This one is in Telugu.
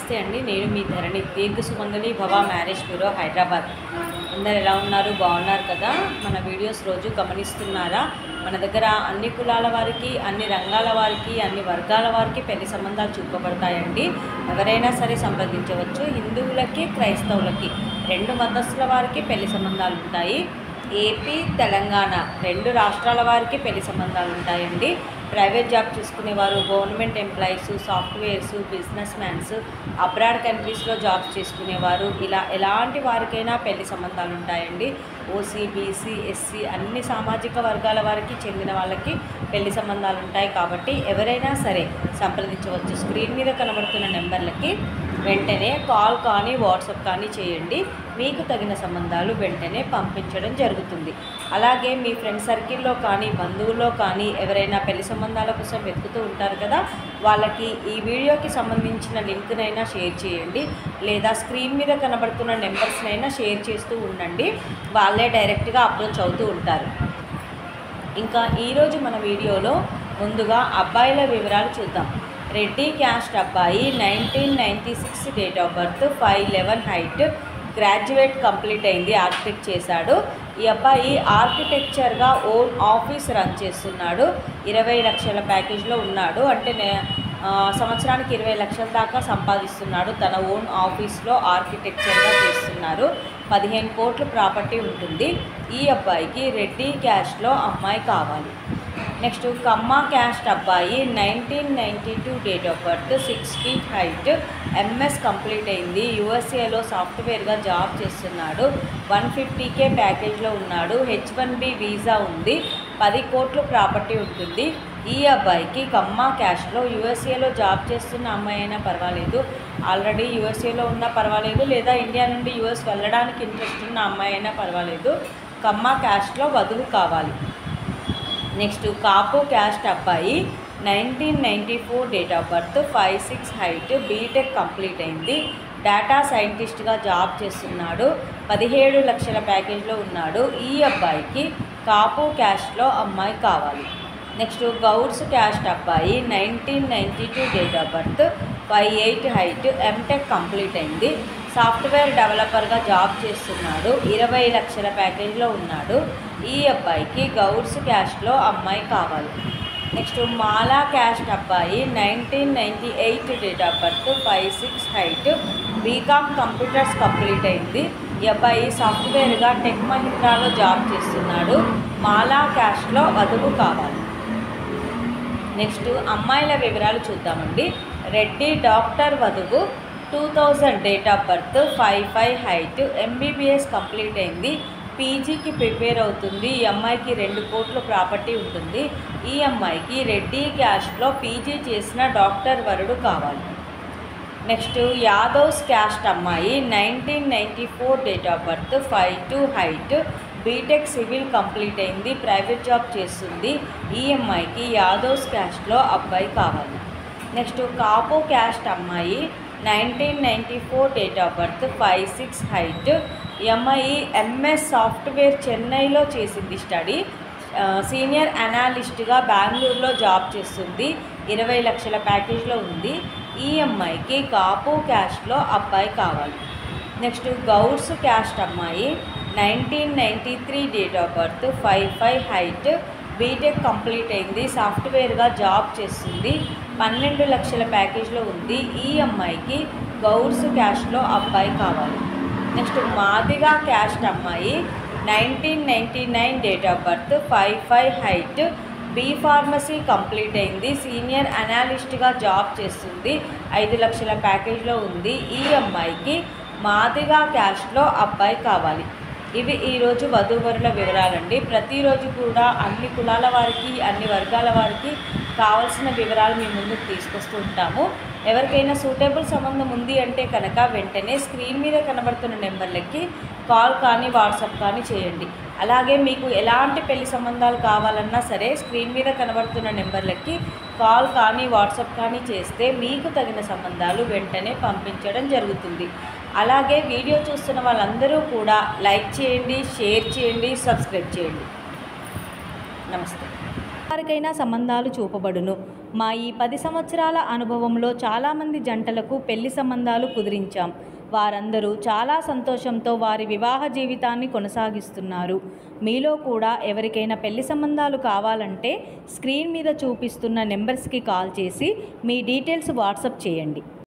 నమస్తే అండి. నేను మీ ధరణి, దీర్ఘ సుమంగళి భవ మ్యారేజ్ బ్యూరో, హైదరాబాద్. అందరు ఎలా ఉన్నారు? బాగున్నారు కదా? మన వీడియోస్ రోజు గమనిస్తున్నారా? మన దగ్గర అన్ని కులాల వారికి, అన్ని రంగాల వారికి, అన్ని వర్గాల వారికి పెళ్లి సంబంధాలు చూపబడతాయండి. ఎవరైనా సరే సంప్రదించవచ్చు. హిందువులకి, క్రైస్తవులకి, రెండు మతస్థుల వారికి పెళ్లి సంబంధాలు ఉంటాయి. ఏపీ, తెలంగాణ రెండు రాష్ట్రాల వారికి పెళ్లి సంబంధాలు ఉంటాయండి. ప్రైవేట్ జాబ్ చూసుకునేవారు, government employees, softwares, business mans, abroad కంట్రీస్లో జాబ్స్ చేసుకునేవారు, ఇలా ఎలాంటి వారికైనా పెళ్లి సంబంధాలు ఉంటాయండి. ఓసీ, బీసీ, ఎస్సీ అన్ని సామాజిక వర్గాల వారికి చెందిన వాళ్ళకి పెళ్లి సంబంధాలు ఉంటాయి. కాబట్టి ఎవరైనా సరే సంప్రదించవచ్చు. స్క్రీన్ మీద కనబడుతున్న నెంబర్లకి వెంటనే కాల్ కానీ వాట్సాప్ కానీ చేయండి. మీకు తగిన సంబంధాలు వెంటనే పంపించడం జరుగుతుంది. అలాగే మీ ఫ్రెండ్ సర్కిల్లో కానీ, బంధువుల్లో కానీ ఎవరైనా పెళ్లి సంబంధాల కోసం వెతుకుతూ ఉంటారు కదా, వాళ్ళకి ఈ వీడియోకి సంబంధించిన లింక్నైనా షేర్ చేయండి, లేదా స్క్రీన్ మీద కనబడుతున్న నెంబర్స్నైనా షేర్ చేస్తూ ఉండండి. వాళ్ళే డైరెక్ట్గా అప్రోచ్ అవుతూ ఉంటారు. ఇంకా ఈరోజు మన వీడియోలో ముందుగా అబ్బాయిల వివరాలు చూద్దాం. రెడ్డి క్యాస్ట్ అబ్బాయి, 1996 date of birth, 5'11" height, graduate complete అయింది, ఆర్కిటెక్ట్ చేశాడు. ఈ అబ్బాయి ఆర్కిటెక్చర్గా ఓన్ ఆఫీస్ రన్ చేస్తున్నాడు. 20 లక్షల ప్యాకేజ్లో ఉన్నాడు. అంటే సంవత్సరానికి 20 లక్షల దాకా సంపాదిస్తున్నాడు. తన ఓన్ ఆఫీస్లో ఆర్కిటెక్చర్గా చేస్తున్నారు. 15 కోట్ల ప్రాపర్టీ ఉంటుంది. ఈ అబ్బాయికి రెడ్డి క్యాస్ట్లో అమ్మాయి కావాలి. నెక్స్ట్ కమ్మ క్యాస్ట్ అబ్బాయి, 1992 date of birth, 6 feet height, MS complete అయింది, యూఎస్ఏలో సాఫ్ట్వేర్గా జాబ్ చేస్తున్నాడు. 150K ప్యాకేజ్లో ఉన్నాడు. H1B వీసా ఉంది. 10 కోట్ల ప్రాపర్టీ ఉంటుంది. ఈ అబ్బాయికి కమ్మ క్యాస్ట్లో యూఎస్ఏలో జాబ్ చేస్తున్న అమ్మాయి అయినా పర్వాలేదు, ఆల్రెడీ యూఎస్ఏలో ఉన్నా పర్వాలేదు, లేదా ఇండియా నుండి యూఎస్ వెళ్ళడానికి ఇంట్రెస్ట్ ఉన్న అమ్మాయి అయినా పర్వాలేదు. కమ్మ క్యాస్ట్లో వధువు కావాలి. నెక్స్ట్ కాపు క్యాస్ట్ అబ్బాయి, 1994 date of birth, 5'6" height, BTech complete అయింది, డేటా సైంటిస్ట్గా జాబ్ చేస్తున్నాడు. 17 లక్షల ప్యాకేజ్లో ఉన్నాడు. ఈ అబ్బాయికి కాపు క్యాస్ట్లో అమ్మాయి కావాలి. నెక్స్ట్ గౌడ్స్ క్యాస్ట్ అబ్బాయి, 1992 date of birth, 5'8" height, MTech complete అయింది, సాఫ్ట్వేర్ డెవలపర్గా జాబ్ చేస్తున్నాడు. 20 లక్షల ప్యాకేజ్లో ఉన్నాడు. ఈ అబ్బాయికి గౌడ్స్ క్యాస్ట్లో అమ్మాయి కావాలి. నెక్స్ట్ మాలా క్యాస్ట్ అబ్బాయి, 1998 date of birth, 5'6" height, BCom computers complete అయింది. ఈ అబ్బాయి సాఫ్ట్వేర్గా టెక్ మహీంద్రాలో జాబ్ చేస్తున్నాడు. మాలా క్యాస్ట్లో వధువు కావాలి. నెక్స్ట్ అమ్మాయిల వివరాలు చూద్దామండి. రెడ్డి డాక్టర్ వధువు, 2000 date of birth, 5'5" height, MBBS complete అయింది, పీజీకి ప్రిపేర్ అవుతుంది. ఈ అమ్మాయికి 2 కోట్ల ప్రాపర్టీ ఉంటుంది. ఈ అమ్మాయికి రెడ్డి క్యాస్ట్లో పీజీ చేసిన డాక్టర్ వరుడు కావాలి. నెక్స్ట్ యాదవ్స్ క్యాస్ట్ అమ్మాయి, 1994 date of birth, 5'2" height, BTech civil complete అయింది, ప్రైవేట్ జాబ్ చేస్తుంది. ఈ అమ్మాయికి యాదవ్స్ క్యాస్ట్లో అబ్బాయి కావాలి. నెక్స్ట్ కాపు క్యాస్ట్ అమ్మాయి, 1994 డేట్ ఆఫ్ బర్త్, 5'6" హైట్, ఈ అమ్మాయి ఎంఎస్ సాఫ్ట్వేర్ చెన్నైలో చేసింది స్టడీ, సీనియర్ అనాలిస్ట్గా బెంగళూరులో జాబ్ చేస్తుంది. 20 లక్షల ప్యాకేజ్లో ఉంది. ఈ అమ్మాయికి కాపు క్యాస్ట్లో అబ్బాయి కావాలి. నెక్స్ట్ గౌడ్స్ క్యాస్ట్ అమ్మాయి, 1993 date of birth, 5'5" height, BTech complete అయింది, సాఫ్ట్వేర్గా జాబ్ చేస్తుంది. 12 లక్షల ప్యాకేజ్లో ఉంది. ఈ అమ్మాయికి గౌడ్స్ క్యాస్ట్లో అబ్బాయి కావాలి. నెక్స్ట్ మాదిగా క్యాస్ట్ అమ్మాయి, 1999 date of birth, 5'5" height, B pharmacy complete అయింది, సీనియర్ అనాలిస్ట్గా జాబ్ చేస్తుంది. 5 లక్షల ప్యాకేజ్లో ఉంది. ఈ అమ్మాయికి మాదిగా క్యాస్ట్లో అబ్బాయి కావాలి. ఇవి ఈరోజు వధూవరుల వివరాలండి. ప్రతిరోజు కూడా అన్ని కులాల వారికి, అన్ని వర్గాల వారికి కావాల్సిన వివరాలు మీ ముందుకు తీసుకొస్తూ ఉంటాము. ఎవరికైనా సూటబుల్ సంబంధం ఉంది అంటే కనుక వెంటనే స్క్రీన్ మీద కనబడుతున్న నెంబర్లకి కాల్ కానీ వాట్సాప్ కానీ చేయండి. అలాగే మీకు ఎలాంటి పెళ్లి సంబంధాలు కావాలన్నా సరే స్క్రీన్ మీద కనబడుతున్న నెంబర్లకి కాల్ కానీ వాట్సాప్ కానీ చేస్తే మీకు తగిన సంబంధాలు వెంటనే పంపించడం జరుగుతుంది. అలాగే వీడియో చూస్తున్న వాళ్ళందరూ కూడా లైక్ చేయండి, షేర్ చేయండి, సబ్స్క్రైబ్ చేయండి. నమస్తే. వారికైనా సంబంధాలు చూపబడును. మా ఈ 10 సంవత్సరాల అనుభవంలో చాలామంది జంటలకు పెళ్లి సంబంధాలు కుదిరించాం. వారందరూ చాలా సంతోషంతో వారి వివాహ జీవితాన్ని కొనసాగిస్తున్నారు. మీలో కూడా ఎవరికైనా పెళ్లి సంబంధాలు కావాలంటే స్క్రీన్ మీద చూపిస్తున్న నెంబర్స్కి కాల్ చేసి మీ డీటెయిల్స్ వాట్సాప్ చేయండి.